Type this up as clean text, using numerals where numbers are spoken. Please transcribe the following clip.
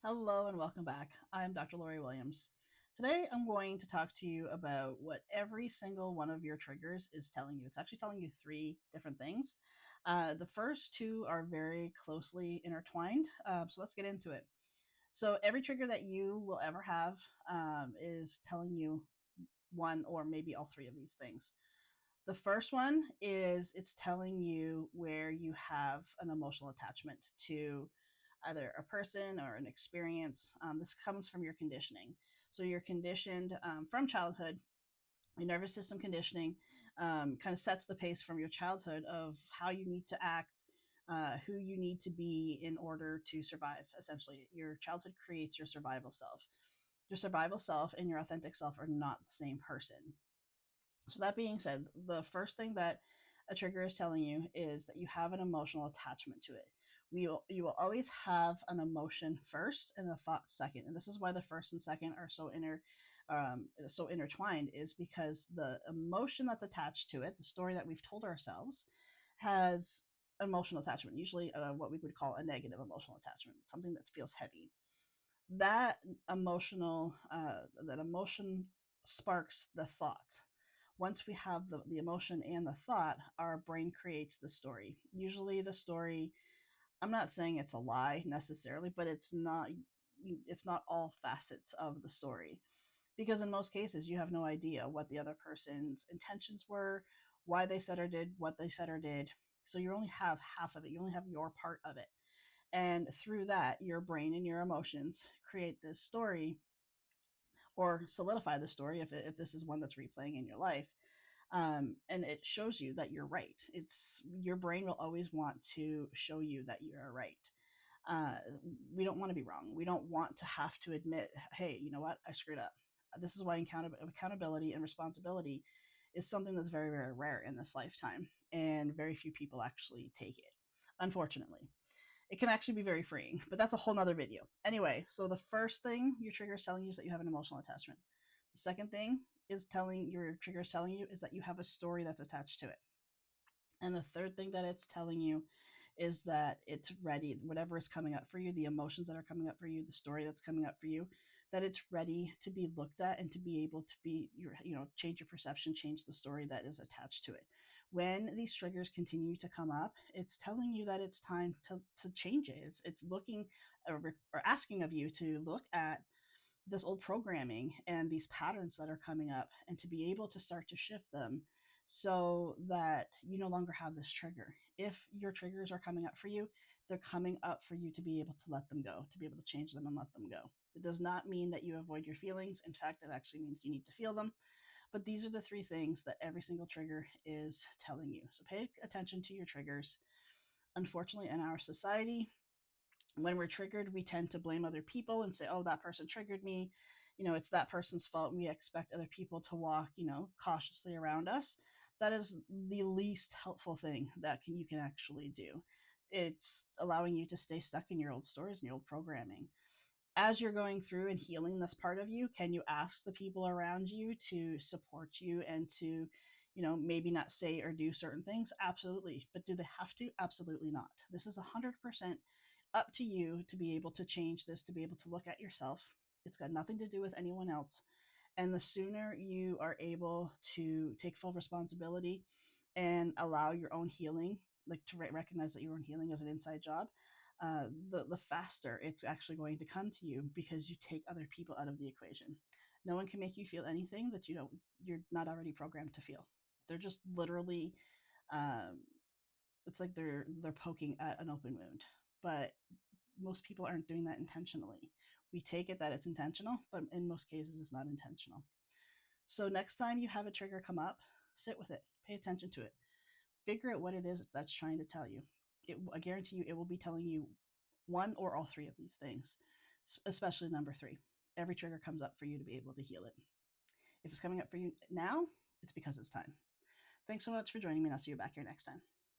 Hello and welcome back. I'm Dr. Lori Williams. Today I'm going to talk to you about what every single one of your triggers is telling you. It's actually telling you three different things. The first two are very closely intertwined, so let's get into it. So, every trigger that you will ever have is telling you one or maybe all three of these things. The first one is it's telling you where you have an emotional attachment to either a person or an experience. This comes from your conditioning. So you're conditioned from childhood. Your nervous system conditioning kind of sets the pace from your childhood of how you need to act, who you need to be in order to survive. Essentially, your childhood creates your survival self. Your survival self and your authentic self are not the same person. So that being said, the first thing that a trigger is telling you is that you have an emotional attachment to it. You will always have an emotion first and a thought second, and this is why the first and second are so intertwined. Is because the emotion that's attached to it, the story that we've told ourselves, has emotional attachment. Usually, what we would call a negative emotional attachment, something that feels heavy. That emotion sparks the thought. Once we have the emotion and the thought, our brain creates the story. Usually the story, I'm not saying it's a lie necessarily, but it's not all facets of the story, because in most cases you have no idea what the other person's intentions were, why they said or did what they said or did. So you only have half of it. You only have your part of it. And through that, your brain and your emotions create this story or solidify the story if this is one that's replaying in your life. And it shows you that you're right. It's your brain will always want to show you that you're right. uh, we don't want to be wrong. We don't want to have to admit, hey, you know what, I screwed up. This is why accountability and responsibility is something that's very, very rare in this lifetime, and very few people actually take it, unfortunately. It can actually be very freeing, but that's a whole nother video. Anyway, so the first thing your trigger is telling you is that you have an emotional attachment. The second thing is telling your trigger is telling you is that you have a story that's attached to it. And the third thing that it's telling you is that it's ready, whatever is coming up for you, the emotions that are coming up for you, the story that's coming up for you, that it's ready to be looked at and to be able to be change your perception, change the story that is attached to it. When these triggers continue to come up, it's telling you that it's time to change it. It's looking or asking of you to look at this old programming and these patterns that are coming up, and to be able to start to shift them so that you no longer have this trigger. If your triggers are coming up for you, they're coming up for you to be able to let them go, to be able to change them and let them go. It does not mean that you avoid your feelings. In fact, it actually means you need to feel them. But these are the three things that every single trigger is telling you. So pay attention to your triggers. Unfortunately, in our society, when we're triggered, we tend to blame other people and say, oh, that person triggered me. It's that person's fault. We expect other people to walk, cautiously around us. That is the least helpful thing that you can actually do. It's allowing you to stay stuck in your old stories and your old programming. As you're going through and healing this part of you, can you ask the people around you to support you and to, maybe not say or do certain things? Absolutely. But do they have to? Absolutely not. This is 100% up to you to be able to change this, to be able to look at yourself. It's got nothing to do with anyone else. And the sooner you are able to take full responsibility and allow your own healing, like to recognize that your own healing is an inside job, the faster it's actually going to come to you, because you take other people out of the equation. No one can make you feel anything that you're not already programmed to feel. They're just literally, um, it's like they're poking at an open wound, but most people aren't doing that intentionally. We take it that it's intentional, but in most cases, it's not intentional. So next time you have a trigger come up, sit with it, pay attention to it, figure out what it is that's trying to tell you. I guarantee you, it will be telling you one or all three of these things, especially number three. Every trigger comes up for you to be able to heal it. If it's coming up for you now, it's because it's time. Thanks so much for joining me, and I'll see you back here next time.